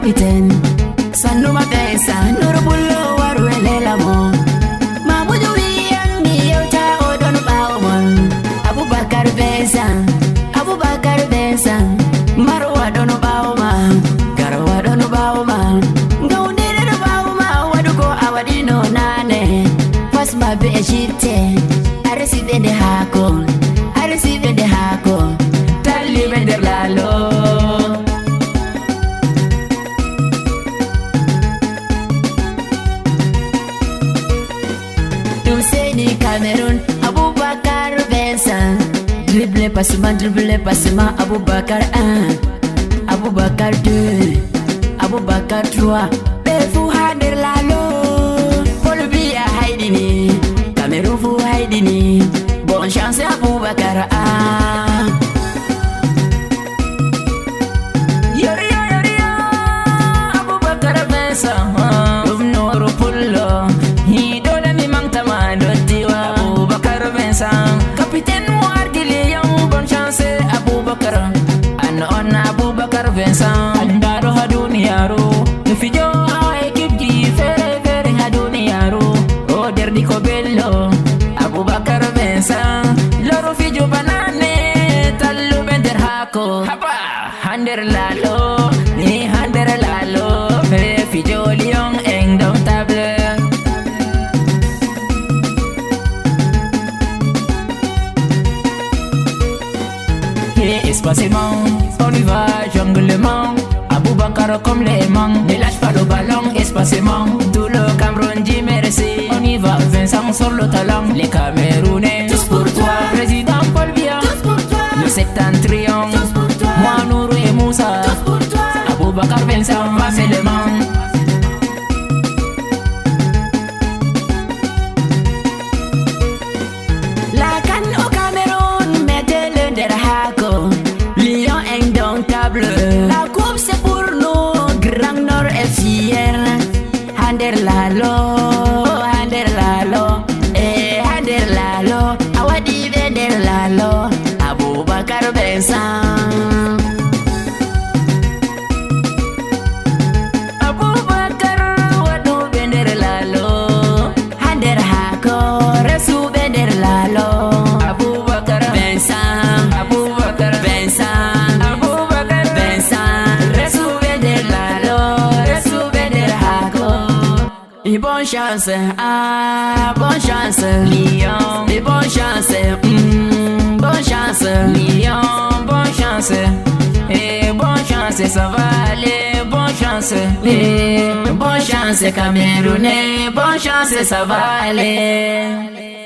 capitaine. Sanuma pesa, nuru bullo warwele lamo. Mabudu wiyan mi yota odon bawmon. Abubakar Bensan, Abubakar Bensan. Marwa dono bawma, garwa dono bawma. Gaunere do bawma, wadugo awadino nane. Fasma be Egypte, I receive the hako, I receive the hako. Tali vender lalo. Cameroun, Abubakar Bensan. Dribble passement, Abubakar 1, Abubakar 2, Abubakar 3. Befu hadir lalo, Polubia haidini, Cameroun fu haidini. Bonne chance Abubakar 1. Yoria, Abubakar Bensan. Uvnoro pullo, hidole mi mangtama dotiwa. Abubakar Bensan, capitaine noir du lion. Bonne chance Abubakar. On Abubakar Bensan. Andaro haduniyaro, nufijo équipe di fere haduniyaro. Roder di Kobello, Abubakar Bensan. Loro fijo banane, tallu bender hako. Hapa, hander lalo, ni hander lalo. Fijo lion eng down table. Espacement, on y va, jonglement. Abubakar comme les mangs, ne lâche pas le ballon. Espacement, tout le Cameroun dit merci. On y va, Vincent sur le talent. Les Camerounais, tous pour toi. Président Paul Biya, tous pour toi. Le septentrion, tous pour toi. Moi, Nourou et Moussa, tous pour toi. Abubakar Bensan, va c'est le man. La canne au Cameroun, mettez-le derhako. Lion indomptable. La coupe c'est pour nous, Grand Nord est fier. Hander lalo, hander lalo. Awadi vender lalo, Abubakar Bensan. Abubakar wadu vender lalo, hander hako, resu vender lalo. Abubakar Bensan, Abubakar Bensan, Abubakar Bensan. Resu vender lalo, resu vender hako. Et bonne chance, bonne chance, Lion. Et bonne chance, bonne chance, Lion. Bonne chance, et bonne chance, ça va aller. Bonne chance, et bonne chance, Camerounais. Bonne chance, ça va aller.